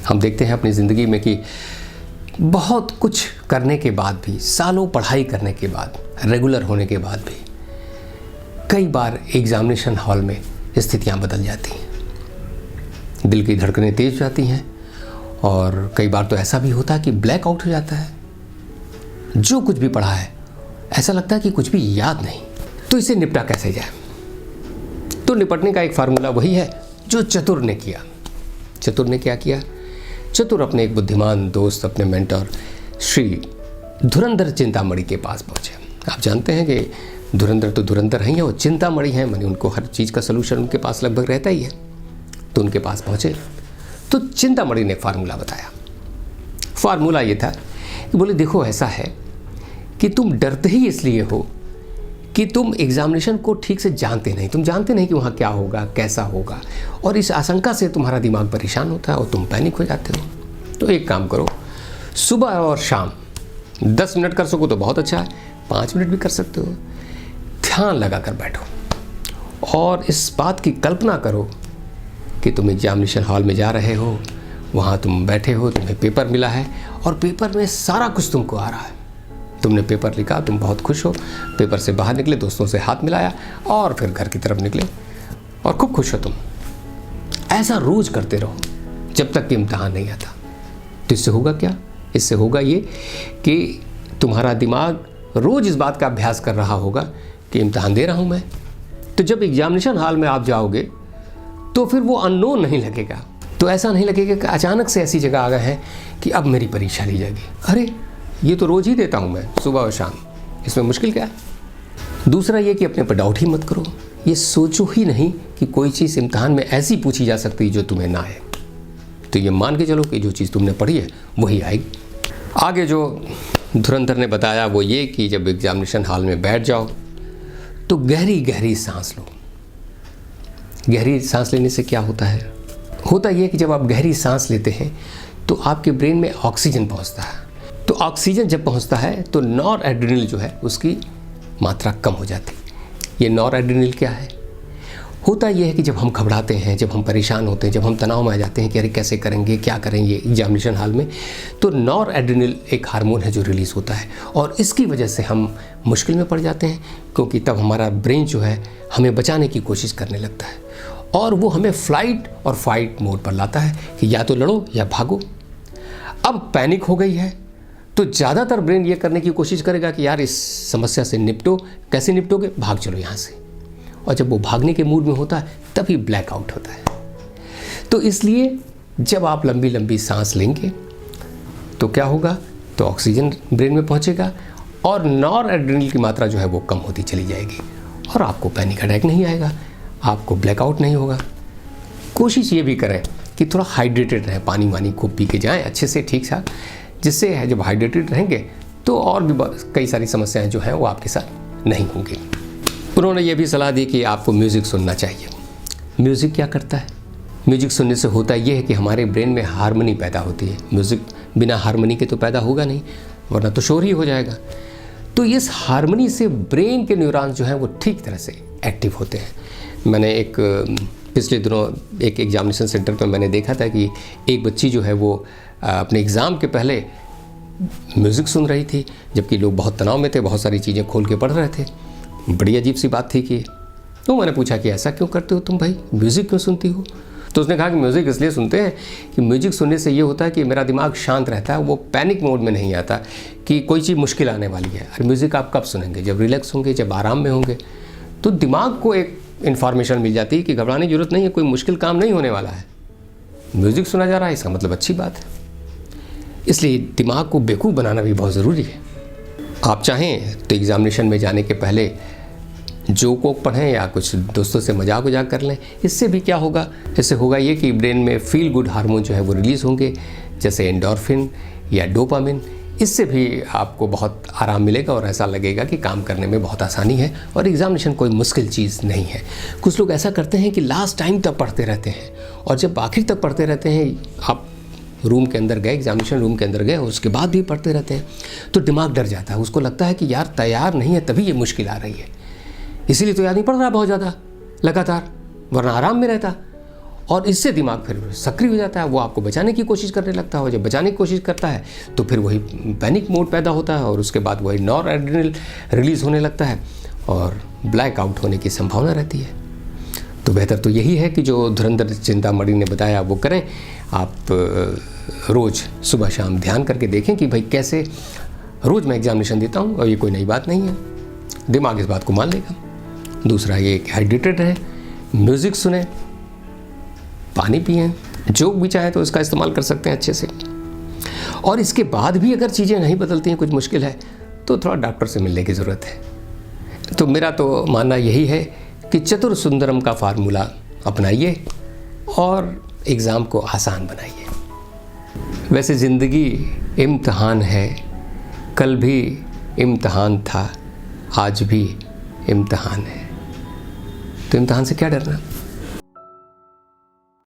हम देखते हैं अपनी ज़िंदगी में कि बहुत कुछ करने के बाद भी, सालों पढ़ाई करने के बाद, रेगुलर होने के बाद भी कई बार एग्ज़ामिनेशन हॉल में स्थितियां बदल जाती हैं। दिल की धड़कनें तेज हो जाती हैं और कई बार तो ऐसा भी होता है कि ब्लैक आउट हो जाता है। जो कुछ भी पढ़ा है ऐसा लगता है कि कुछ भी याद नहीं। तो इसे निपटा कैसे जाए? तो निपटने का एक फार्मूला वही है जो चतुर ने किया। चतुर ने क्या किया? चतुर अपने एक बुद्धिमान दोस्त, अपने मेंटर श्री धुरंधर चिंतामणि के पास पहुंचे। आप जानते हैं कि धुरंधर तो धुरंधर हैं, वो चिंतामणि हैं, माने उनको हर चीज़ का सलूशन उनके पास लगभग रहता ही है। तो उनके पास पहुंचे तो चिंतामणि ने फार्मूला बताया। फार्मूला ये था कि बोले देखो ऐसा है कि तुम डरते ही इसलिए हो कि तुम एग्जामिनेशन को ठीक से जानते नहीं। तुम जानते नहीं कि वहाँ क्या होगा, कैसा होगा, और इस आशंका से तुम्हारा दिमाग परेशान होता है और तुम पैनिक हो जाते हो। तो एक काम करो, सुबह और शाम 10 मिनट कर सको तो बहुत अच्छा है, 5 मिनट भी कर सकते हो। ध्यान लगा कर बैठो और इस बात की कल्पना करो कि तुम एग्जामिनेशन हॉल में जा रहे हो, वहाँ तुम बैठे हो, तुम्हें पेपर मिला है और पेपर में सारा कुछ तुमको आ रहा है। तुमने पेपर लिखा, तुम बहुत खुश हो, पेपर से बाहर निकले, दोस्तों से हाथ मिलाया और फिर घर की तरफ निकले और खूब खुश हो तुम। ऐसा रोज करते रहो जब तक कि इम्तहान नहीं आता। तो इससे होगा क्या? इससे होगा ये कि तुम्हारा दिमाग रोज इस बात का अभ्यास कर रहा होगा कि इम्तहान दे रहा हूँ मैं। तो जब एग्जामिनेशन हॉल में आप जाओगे तो फिर वो अननोन नहीं लगेगा। तो ऐसा नहीं लगेगा कि अचानक से ऐसी जगह आ गए हैं कि अब मेरी परीक्षा ली जाएगी। अरे ये तो रोज़ ही देता हूँ मैं, सुबह और शाम, इसमें मुश्किल क्या है? दूसरा ये कि अपने पर डाउट ही मत करो। ये सोचो ही नहीं कि कोई चीज़ इम्तहान में ऐसी पूछी जा सकती है जो तुम्हें ना है। तो ये मान के चलो कि जो चीज़ तुमने पढ़ी है वही आएगी। आगे जो धुरंधर ने बताया वो ये कि जब एग्जामिनेशन हॉल में बैठ जाओ तो गहरी गहरी सांस लो। गहरी सांस लेने से क्या होता है? होता ये कि जब आप गहरी सांस लेते हैं तो आपके ब्रेन में ऑक्सीजन पहुंचता है। तो ऑक्सीजन जब पहुंचता है तो नॉर एड्रेनल जो है उसकी मात्रा कम हो जाती है। ये नॉर एड्रेनल क्या है? होता यह है कि जब हम घबराते हैं, जब हम परेशान होते हैं, जब हम तनाव में आ जाते हैं कि अरे कैसे करेंगे, क्या करेंगे एग्जामिनेशन हॉल में, तो नॉर एड्रेनल एक हार्मोन है जो रिलीज़ होता है और इसकी वजह से हम मुश्किल में पड़ जाते हैं, क्योंकि तब हमारा ब्रेन जो है हमें बचाने की कोशिश करने लगता है और वो हमें फ्लाइट और फाइट मोड पर लाता है कि या तो लड़ो या भागो। अब पैनिक हो गई है तो ज़्यादातर ब्रेन ये करने की कोशिश करेगा कि यार इस समस्या से निपटो। कैसे निपटोगे? भाग चलो यहाँ से। और जब वो भागने के मूड में होता है तभी ब्लैकआउट होता है। तो इसलिए जब आप लंबी लंबी सांस लेंगे तो क्या होगा? तो ऑक्सीजन ब्रेन में पहुँचेगा और नॉर एड्रेनल की मात्रा जो है वो कम होती चली जाएगी और आपको पैनिक अटैक नहीं आएगा, आपको ब्लैकआउट नहीं होगा। कोशिश ये भी करें कि थोड़ा हाइड्रेटेड रहें, पानी वानी खूब पी के जाएँ अच्छे से ठीक ठाक, जिससे जब हाइड्रेटेड रहेंगे तो और भी कई सारी समस्याएं जो हैं वो आपके साथ नहीं होंगी। उन्होंने ये भी सलाह दी कि आपको म्यूज़िक सुनना चाहिए। म्यूज़िक क्या करता है? म्यूज़िक सुनने से होता ये है कि हमारे ब्रेन में हार्मनी पैदा होती है। म्यूज़िक बिना हार्मनी के तो पैदा होगा नहीं, वरना तो शोर ही हो जाएगा। तो इस हार्मनी से ब्रेन के न्यूरॉन्स जो हैं वो ठीक तरह से एक्टिव होते हैं। मैंने एक पिछले दिनों एक एग्जामिनेशन सेंटर पर मैंने देखा था कि एक बच्ची जो है वो अपने एग्ज़ाम के पहले म्यूज़िक सुन रही थी, जबकि लोग बहुत तनाव में थे, बहुत सारी चीज़ें खोल के पढ़ रहे थे। बड़ी अजीब सी बात थी कि तो मैंने पूछा कि ऐसा क्यों करते हो तुम भाई, म्यूज़िक क्यों सुनती हो? तो उसने कहा कि म्यूज़िक इसलिए सुनते हैं कि म्यूज़िक सुनने से ये होता है कि मेरा दिमाग शांत रहता है, वो पैनिक मोड में नहीं आता कि कोई चीज़ मुश्किल आने वाली है। और म्यूज़िक आप कब सुनेंगे? जब रिलैक्स होंगे, जब आराम में होंगे। तो दिमाग को एक इन्फॉर्मेशन मिल जाती है कि घबराने की जरूरत नहीं है, कोई मुश्किल काम नहीं होने वाला है। म्यूज़िक सुना जा रहा है, इसका मतलब अच्छी बात है। इसलिए दिमाग को बेवकूफ़ बनाना भी बहुत ज़रूरी है। आप चाहें तो एग्ज़ामिनेशन में जाने के पहले जोक वोक पढ़ें या कुछ दोस्तों से मजाक वजाक कर लें। इससे भी क्या होगा? इससे होगा ये कि ब्रेन में फील गुड हार्मोन जो है वो रिलीज़ होंगे, जैसे एंडोर्फिन या डोपामिन। इससे भी आपको बहुत आराम मिलेगा और ऐसा लगेगा कि काम करने में बहुत आसानी है और एग्ज़ामिनेशन कोई मुश्किल चीज़ नहीं है। कुछ लोग ऐसा करते हैं कि लास्ट टाइम तक पढ़ते रहते हैं और जब आखिर तक पढ़ते रहते हैं, आप रूम के अंदर गए, एग्जामिनेशन रूम के अंदर गए और उसके बाद भी पढ़ते रहते हैं, तो दिमाग डर जाता है। उसको लगता है कि यार तैयार नहीं है तभी ये मुश्किल आ रही है, इसीलिए तो याद नहीं पड़ रहा बहुत ज़्यादा लगातार, वरना आराम में रहता। और इससे दिमाग फिर सक्रिय हो जाता है, वो आपको बचाने की कोशिश करने लगता है, और जब बचाने की कोशिश करता है तो फिर वही पैनिक मोड पैदा होता है, और उसके बाद वही नॉर एड्रेनल रिलीज़ होने लगता है और ब्लैक आउट होने की संभावना रहती है। तो बेहतर तो यही है कि जो धुरंधर चिंतामणि ने बताया वो करें। आप रोज़ सुबह शाम ध्यान करके देखें कि भाई कैसे रोज़ मैं एग्जामिनेशन देता हूँ, और ये कोई नई बात नहीं है, दिमाग इस बात को मान लेगा। दूसरा ये कि हाइड्रेटेड रहें, म्यूज़िक सुने, पानी पिएं, जो भी चाहे तो इसका इस्तेमाल कर सकते हैं अच्छे से। और इसके बाद भी अगर चीज़ें नहीं बदलती हैं, कुछ मुश्किल है, तो थोड़ा डॉक्टर से मिलने की ज़रूरत है। तो मेरा तो मानना यही है कि चतुर सुंदरम का फार्मूला अपनाइए और एग्ज़ाम को आसान बनाइए। वैसे ज़िंदगी इम्तिहान है, कल भी इम्तिहान था, आज भी इम्तिहान है, तो इम्तिहान से क्या डरना।